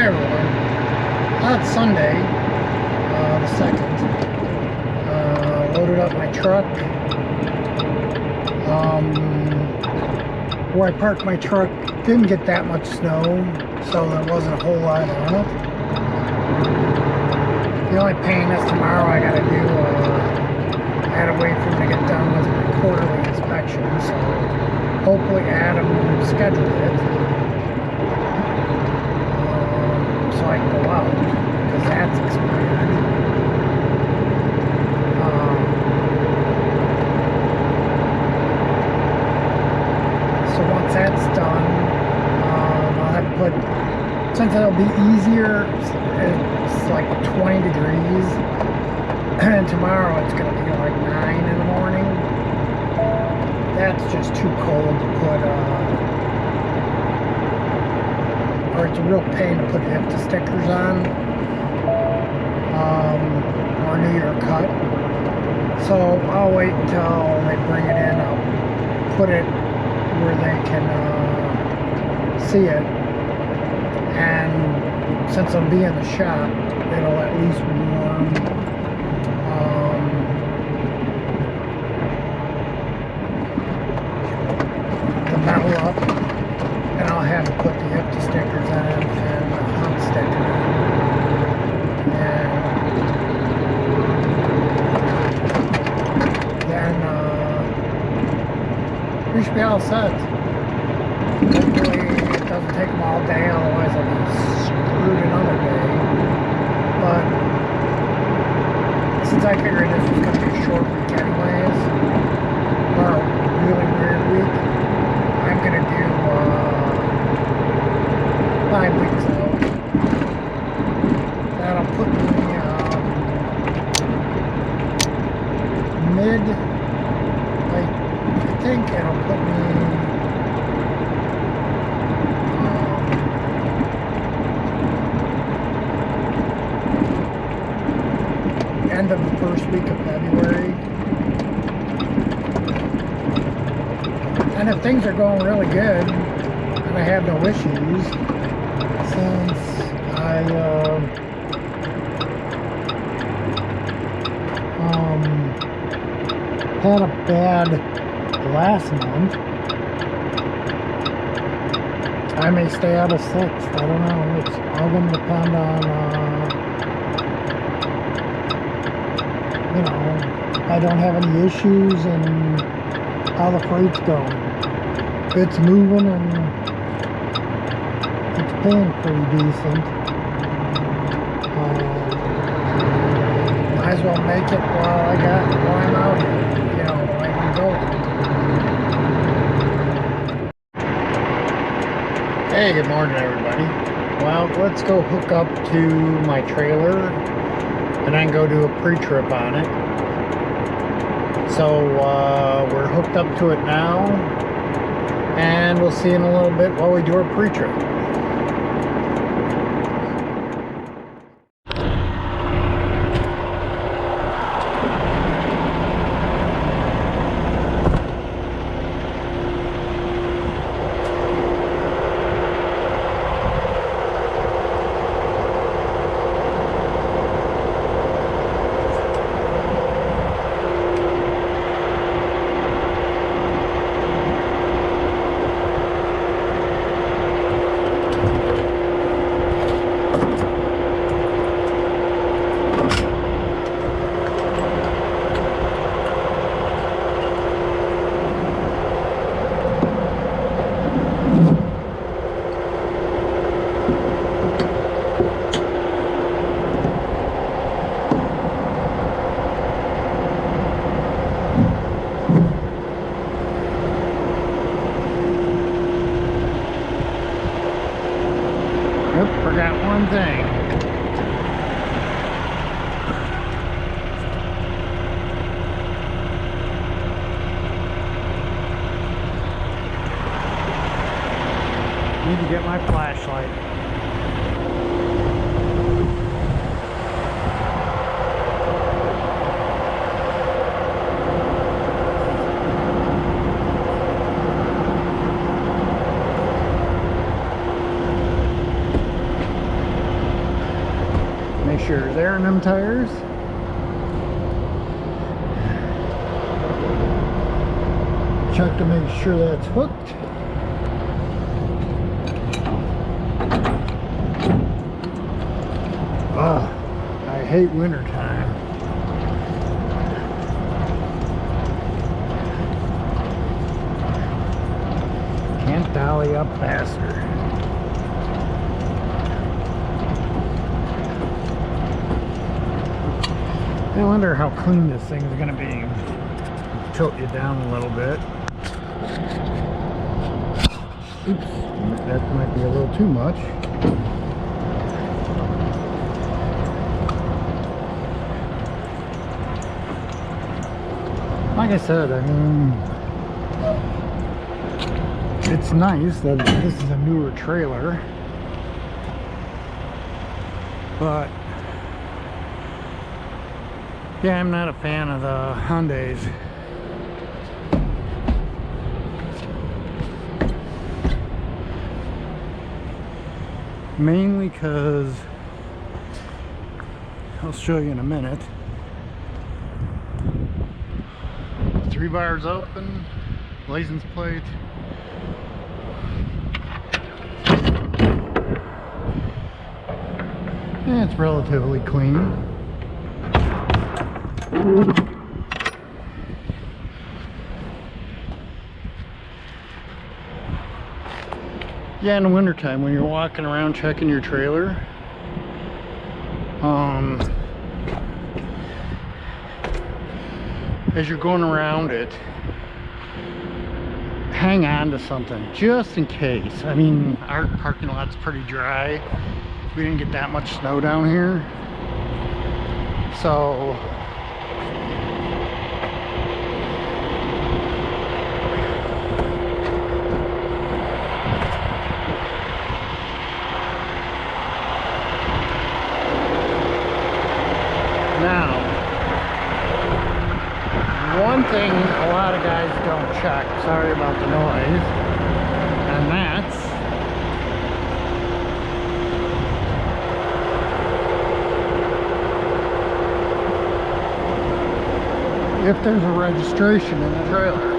Hey everyone, that's Sunday, the 2nd. Loaded up my truck. Where I parked my truck didn't get that much snow, so there wasn't a whole lot on it. The only pain is tomorrow I gotta do, I gotta wait for him to get done with my quarterly inspection, so hopefully Adam scheduled it. So I can go out, because that's expired. So once that's done, I'll have to put, since it'll be easier, it's like 20 degrees, and tomorrow it's going to be like 9 in the morning. That's just too cold to put, or it's a real pain to put IFTA stickers on, or New Year cut. So I'll wait until they bring it in. I'll put it where they can see it, and since I'll be in the shop, it'll at least warm the metal up, and I'll have to put the IFTA stickers on and the hunt sticker, and then we should be all set. Hopefully it doesn't take them all day, otherwise I'll be screwed another day. But since I figured this was going to be a short week anyways, or a really weird week, I'm going to do 5 weeks out. That'll put me mid, like, I think it'll put me end of the first week of February. And if things are going really good and I have no issues, since I had a bad last month, I may stay out of 6th. I don't know. It's all going to depend on you know, I don't have any issues and how the freight's going. It's moving and it's paying pretty decent. Might as well make it while I'm out here, you know, while I can go. Hey, good morning everybody. Well, let's go hook up to my trailer and then go do a pre-trip on it. So we're hooked up to it now, and we'll see in a little bit while we do our pre-trip. Forgot one thing. Need to get my flashlight. sure. Is air in them tires? Check to make sure that's hooked. Ah, I hate winter time. Can't dolly up faster. I wonder how clean this thing is going to be. Tilt you down a little bit. Oops, that might be a little too much. Like I said, I mean, it's nice that this is a newer trailer, but yeah, I'm not a fan of the Hyundais. Mainly because, I'll show you in a minute, 3 bars open, license plate. And it's relatively clean. Yeah, in the wintertime when you're walking around checking your trailer, as you're going around it, hang on to something just in case. I mean, our parking lot's pretty dry. We didn't get that much snow down here, so now, one thing a lot of guys don't check, sorry about the noise, and that's if there's a registration in the trailer.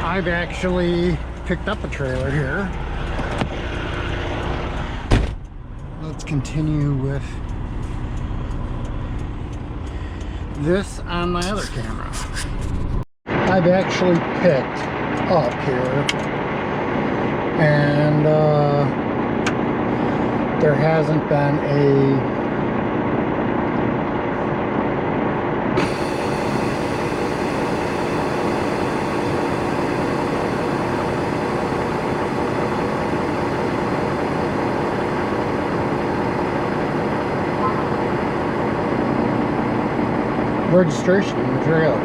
I've actually picked up a trailer here. Let's continue with this on my other camera. I've actually picked up here, and there hasn't been a registration in the trailer.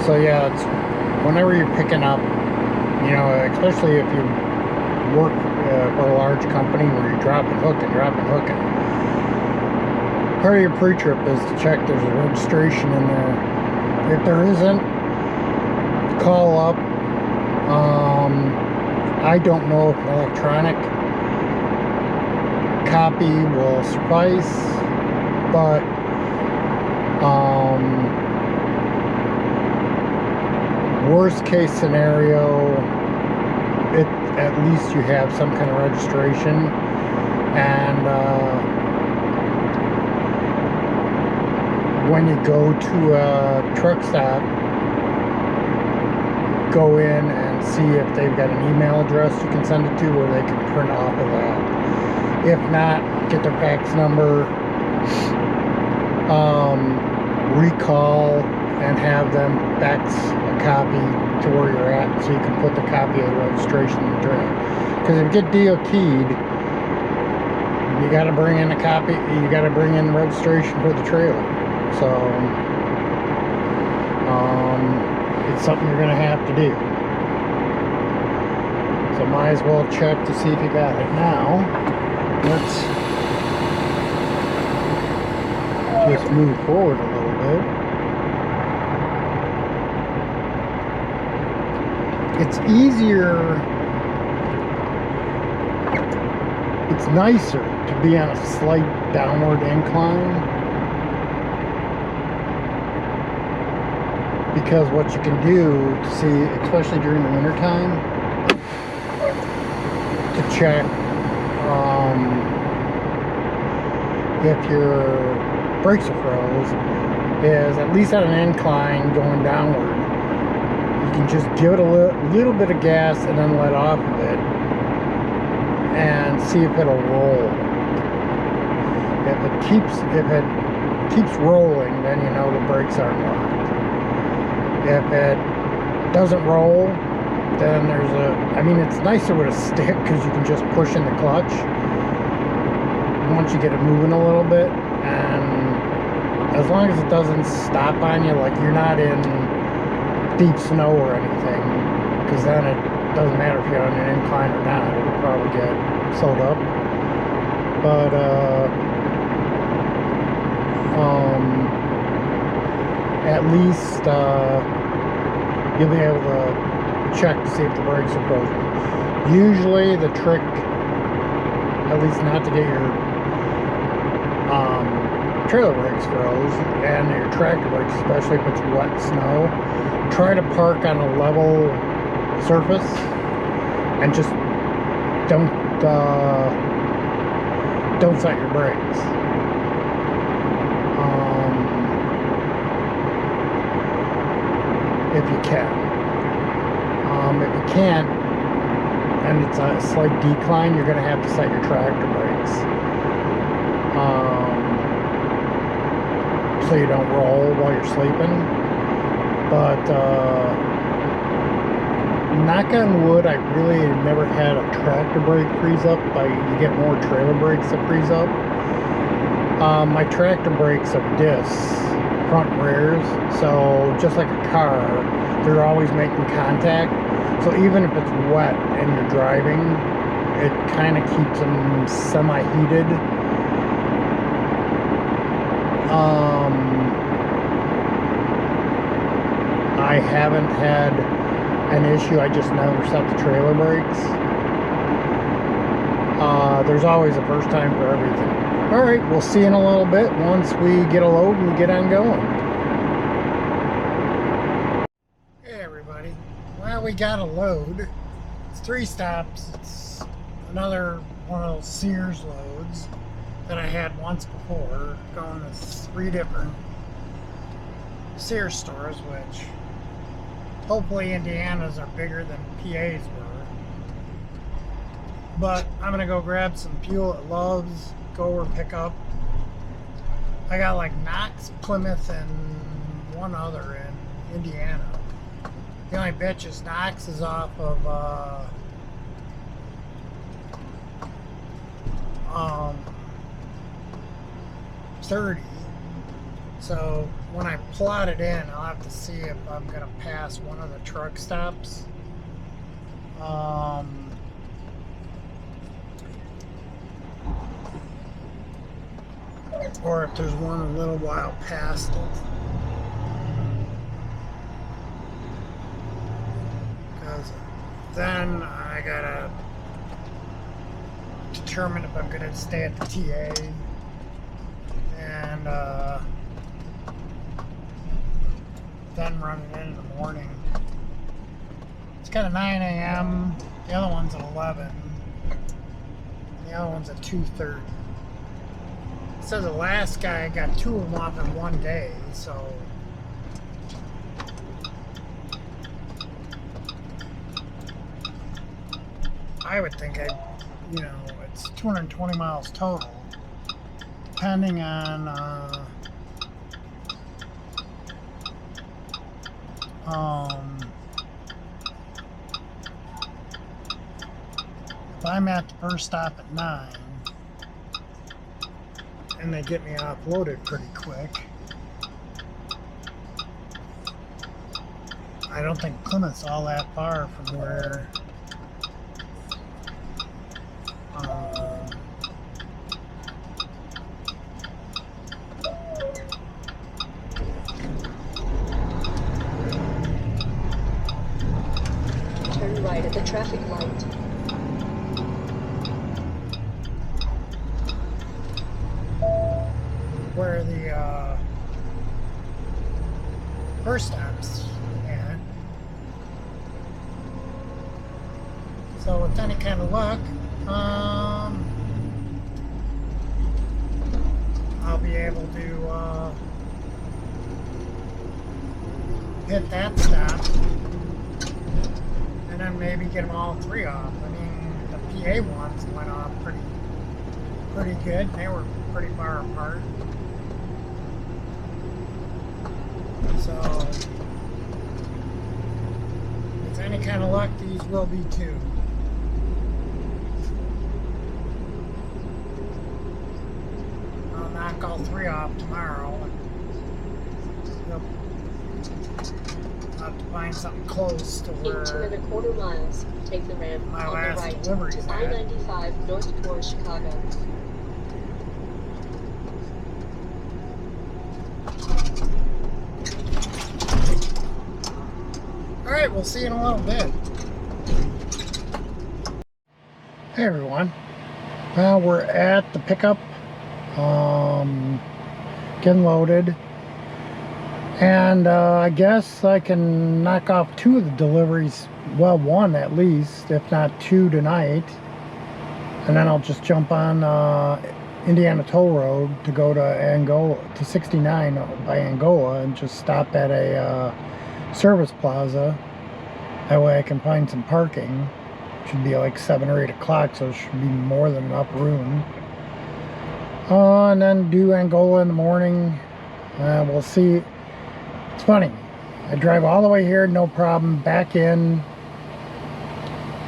So yeah, it's whenever you're picking up, you know, especially if you work for a large company where you're dropping hooking. Part of your pre-trip is to check there's a registration in there. If there isn't, call up. I don't know if an electronic copy will suffice, but worst case scenario, at least you have some kind of registration, and when you go to a truck stop, go in and see if they've got an email address you can send it to, or they can print off of that. If not, get their fax number, recall and have them fax a copy to where you're at, so you can put the copy of the registration in the trailer. Because if you get DOT'd, you got to bring in a copy, you got to bring in the registration for the trailer. So it's something you're going to have to do. So might as well check to see if you got it. Now let's just move forward a little bit. It's easier it's nicer to be on a slight downward incline, because what you can do to see, especially during the winter time, to check if your brakes are froze, is at least at an incline going downward, you can just give it a little bit of gas and then let off of it and see if it'll roll. If it keeps rolling, then you know the brakes aren't locked. If it doesn't roll, then it's nicer with a stick because you can just push in the clutch once you get it moving a little bit, and as long as it doesn't stop on you, like you're not in deep snow or anything, because then it doesn't matter if you're on an incline or not, it'll probably get slowed up. But at least you'll be able to check to see if the brakes are frozen. Usually the trick, at least not to get your trailer brakes froze and your tractor brakes, especially if it's wet snow, try to park on a level surface and just don't set your brakes. If you can. If you can't, and it's a slight decline, you're going to have to set your tractor brakes. So you don't roll while you're sleeping. But knock on wood, I really never had a tractor brake freeze up. You get more trailer brakes that freeze up. My tractor brakes are discs, front and rears, so just like a car, they're always making contact. So even if it's wet and you're driving, it kind of keeps them semi-heated. I haven't had an issue. I just never set the trailer brakes. There's always a first time for everything. Alright, we'll see in a little bit once we get a load and get on going. Hey everybody. Well, we got a load. It's 3 stops. It's another one of those Sears loads that I had once before, going to 3 different Sears stores, which hopefully Indiana's are bigger than PA's were. But I'm gonna go grab some fuel at Love's, go over pick up. I got like Knox, Plymouth, and one other in Indiana. The only bitch is Knox is off of 30. So when I plot it in, I'll have to see if I'm gonna pass one of the truck stops. Or if there's one a little while past it. Because then I gotta determine if I'm gonna stay at the TA and then run it in the morning. It's kind of 9 a.m. The other one's at 11. And the other one's at 2:30. So the last guy got 2 of them off in one day, so I would think it's 220 miles total, depending on if I'm at the first stop at 9 and they get me offloaded pretty quick, I don't think Plymouth's all that far from where turn right at the traffic light. where the first stop's at. So with any kind of luck, I'll be able to hit that stop and then maybe get them all three off. I mean, the PA ones went off pretty good. They were pretty far apart. So, with any kind of luck, these will be two. I'll knock all three off tomorrow. Yep. I'll have to find something close to where. In 2.25 miles, take the ramp My on last the right delivery's to at. I-95 north towards Chicago. Alright, we'll see you in a little bit. Hey everyone. Well, we're at the pickup. Getting loaded. And I guess I can knock off two of the deliveries. Well, one at least, if not two tonight. And then I'll just jump on Indiana Toll Road to go to Angola, to 69 by Angola, and just stop at a service plaza. That way I can find some parking. Should be like 7 or 8 o'clock, so there should be more than enough room. And then do Angola in the morning. We'll see. It's funny. I drive all the way here, no problem. Back in,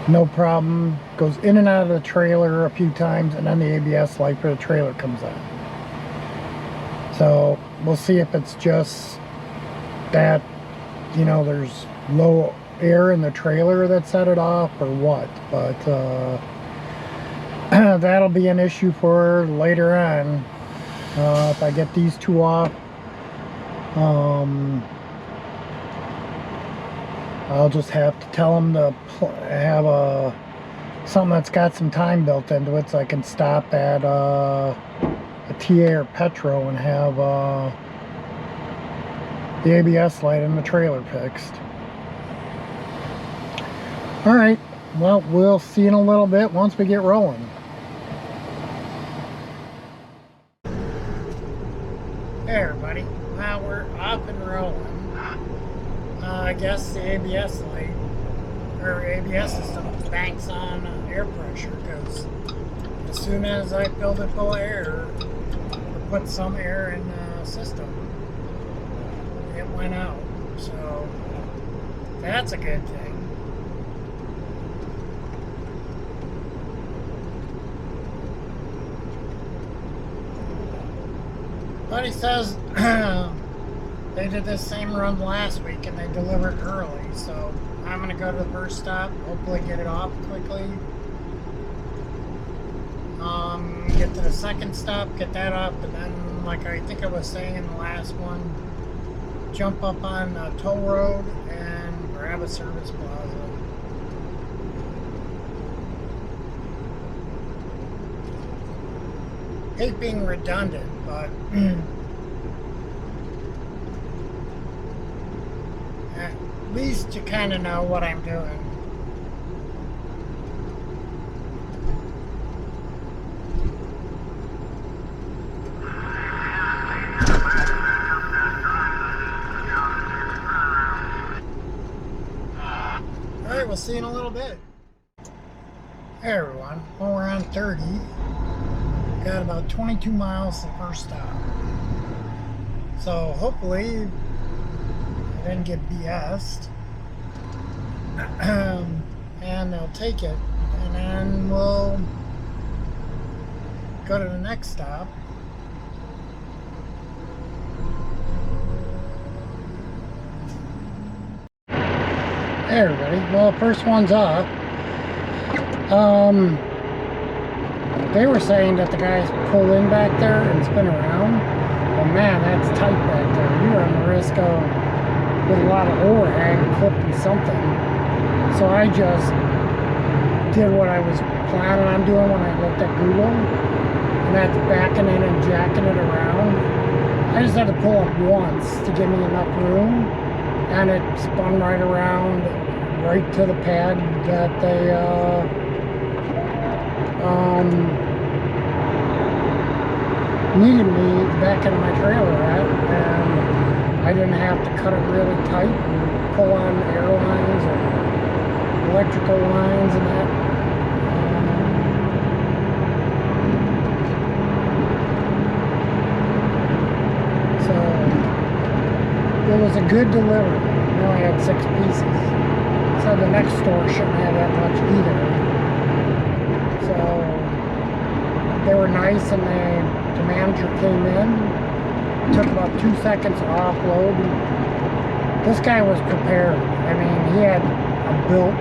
no problem. Goes in and out of the trailer a few times, and then the ABS light for the trailer comes on. So we'll see if it's just that, you know, there's low air in the trailer that set it off or what. But that'll be an issue for later on. If I get these two off, I'll just have to tell them to have something that's got some time built into it, so I can stop at a TA or Petro and have the ABS light in the trailer fixed. Alright, well, we'll see you in a little bit once we get rolling. Hey everybody, now we're up and rolling. I guess the ABS light, or ABS system, banks on air pressure, because as soon as I filled it full of air, or put some air in the system, it went out. So that's a good thing. But he says they did this same run last week and they delivered early, so I'm going to go to the first stop, hopefully get it off quickly. Get to the second stop, get that up, and then, like I think I was saying in the last one, jump up on Toll Road and grab a service plaza. Hate being redundant, but at least you kind of know what I'm doing. Alright, we'll see you in a little bit. Hey everyone, well, we're on 30. Got about 22 miles to the first stop. So hopefully I didn't get BS'd. And they'll take it. And then we'll go to the next stop. Hey everybody, well, first one's up. They were saying that the guys pull in back there and spin around, but man, that's tight back there. You run the risk of, with a lot of overhang, clipping something. So I just did what I was planning on doing when I looked at Google, and that's backing in and jacking it around I just had to pull up once to give me enough room, and it spun right around right to the pad that they needed me back into my trailer at, and I didn't have to cut it really tight and pull on air lines or electrical lines and that. It was a good delivery. We only had 6 pieces. So the next store shouldn't have that much either. So they were nice, and the manager came in. It took about 2 seconds to offload. This guy was prepared. I mean, he had a built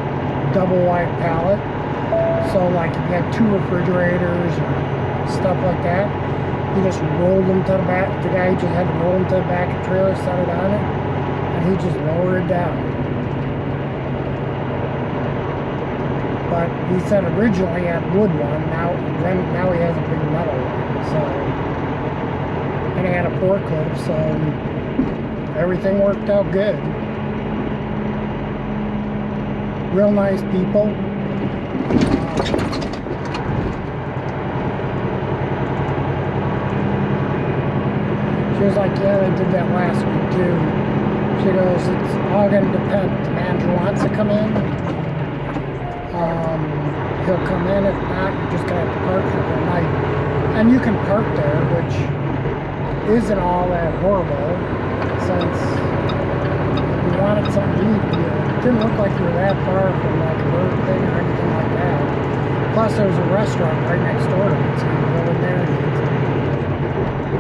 double wide pallet. So like if you had 2 refrigerators or stuff like that, he just rolled them to the back. The guy just had to roll them to the back of the trailer, set it on it, and he just lowered it down. But he said originally he had wood one, now he has a big metal one. So, and he had a forklift, so everything worked out good. Real nice people. She was like, yeah, they did that last week too. She goes, it's all going to depend. If the manager wants to come in, he'll come in. If not, you're just going to have to park there for the night. And you can park there, which isn't all that horrible, since you wanted something to eat. It didn't look like you were that far from like a Burger King or anything like that. Plus, there was a restaurant right next door to it, so you can go in there and eat.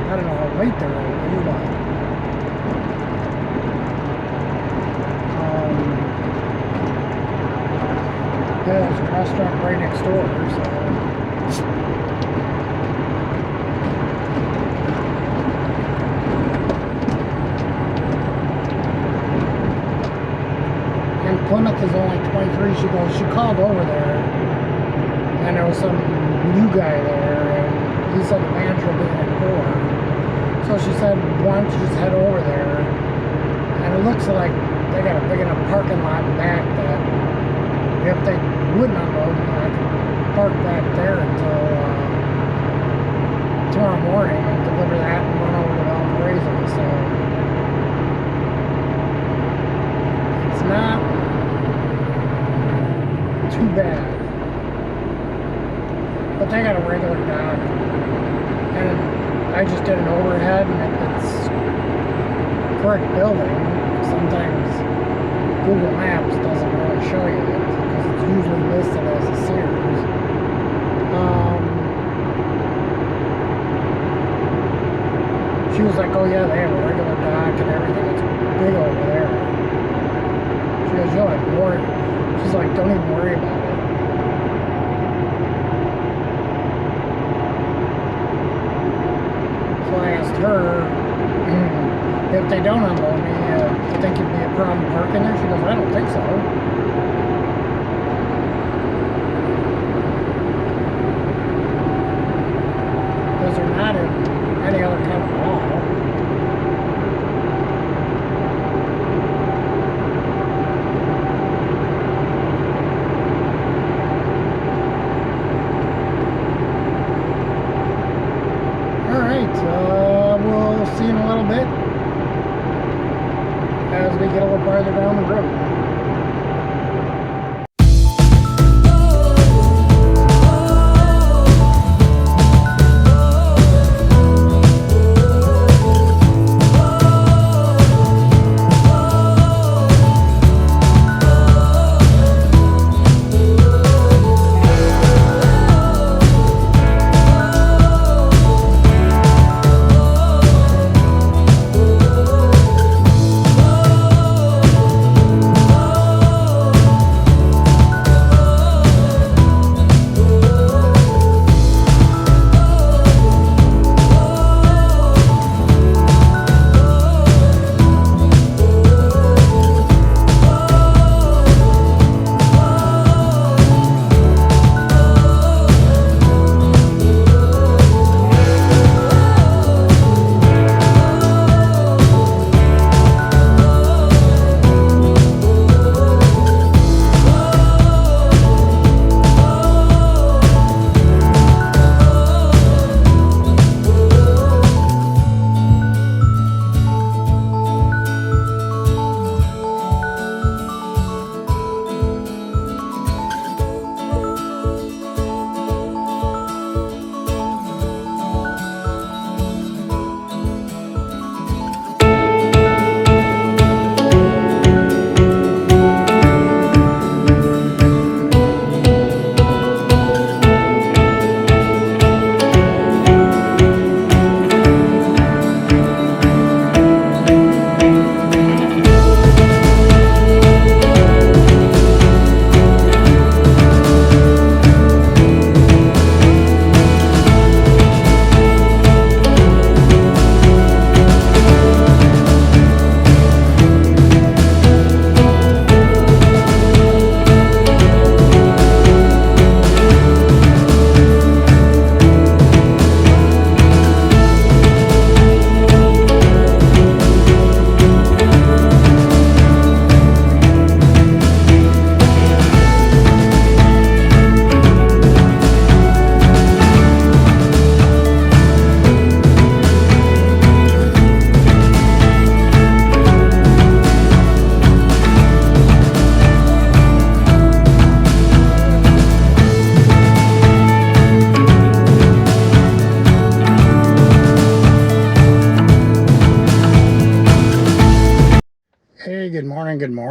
I don't know how late they're open, but yeah, there's a restaurant right next door, so and Plymouth is only 23. She goes, she called over there, and there was some new guy there, and he said the manager will be in at 4. So she said, why don't you just head over there? And it looks like they got a big enough parking lot back that if they wouldn't unload me, I could park back there until tomorrow morning and deliver that and run over to Valparaiso. So it's not too bad. But they got a regular dock. And I just did an overhead, and if it's correct building, sometimes Google Maps doesn't really show you it because it's usually listed as a Sears. She was like, oh yeah, they have a regular dock and everything. It's big over there. She goes, you'll have more. She's like, don't even worry about it. I asked her, if they don't unload me, do you think it'd be a problem parking there? She goes, I don't think so. Because they're not in any other kind of mall. We'll see in a little bit as we get a little farther down the road.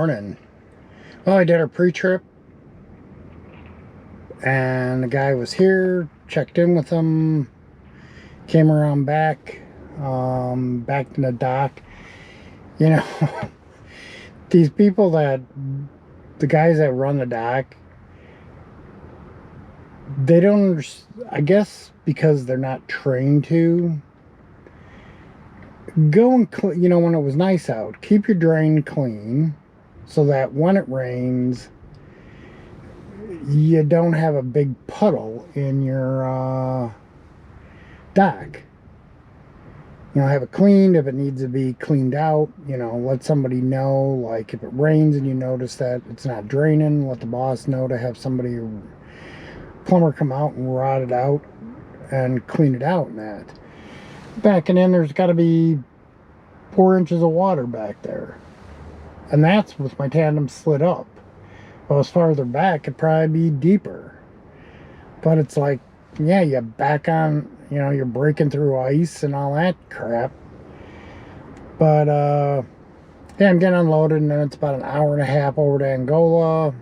morning. Well, I did a pre-trip, and the guy was here, checked in with him, came around back to the dock. You know, these people the guys that run the dock, they don't, I guess because they're not trained to, go and, you know, when it was nice out, keep your drain clean so that when it rains, you don't have a big puddle in your dock. You know, have it cleaned if it needs to be cleaned out. You know, let somebody know, like if it rains and you notice that it's not draining, let the boss know to have somebody, plumber, come out and rot it out and clean it out and that. Backing in, there's got to be 4 inches of water back there, and that's with my tandem slid up. Well, as farther back, it'd probably be deeper, but it's like, yeah, you back on, you know, you're breaking through ice and all that crap. But yeah, I'm getting unloaded, and then it's about an hour and a half over to Angola.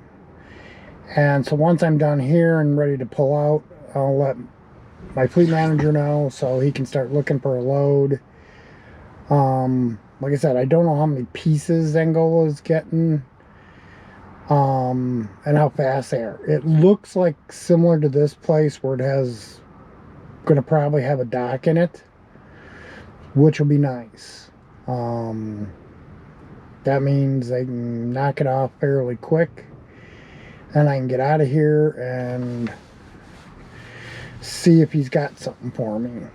And so once I'm done here and ready to pull out, I'll let my fleet manager know so he can start looking for a load. Like I said, I don't know how many pieces Angola is getting, and how fast they are. It looks like similar to this place where it has, gonna probably have a dock in it, which will be nice. That means they can knock it off fairly quick, and I can get out of here and see if he's got something for me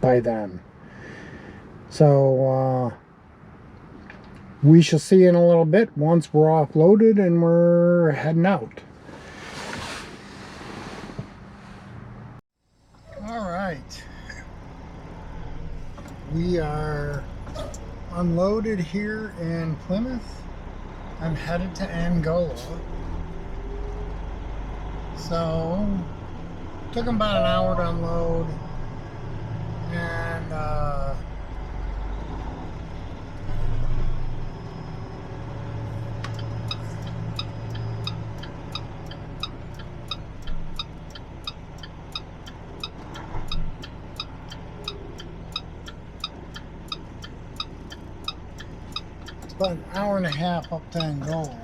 by then. So we shall see in a little bit once we're offloaded and we're heading out. All right, we are unloaded here in Plymouth. I'm headed to Angola. So took them about an hour to unload, and it's about an hour and a half up to Angola.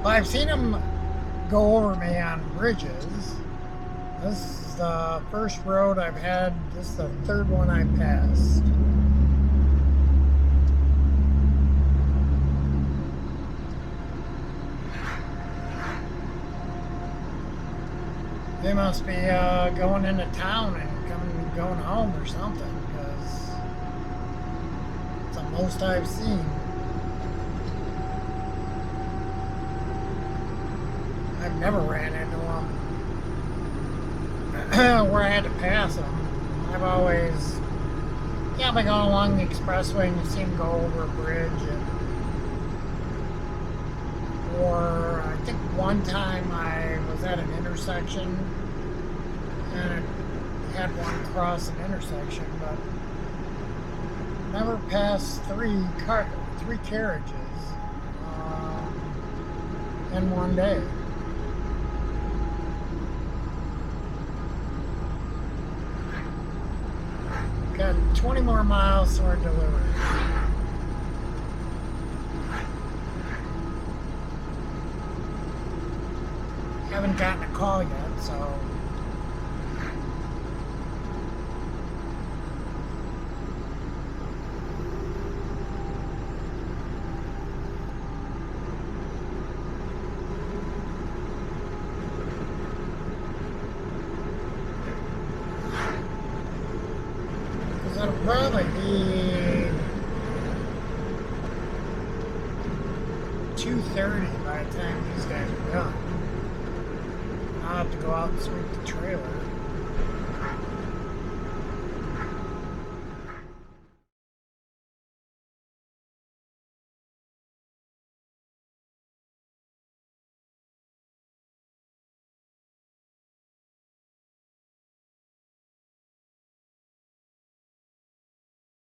I've seen them go over me on bridges. This is the first road I've had. This is the third one I passed. They must be going into town and going home or something, because it's the most I've seen. I've never ran into them where I had to pass them. I've always, yeah, I've been going along the expressway and you see them go over a bridge. Or I think one time I was at an intersection and it had one cross an intersection, but never passed three carriages in one day. Got 20 more miles to our delivery. Haven't gotten a call yet, so it'll probably be 2:30 by the time these guys are done. I'll have to go out and sweep the trailer.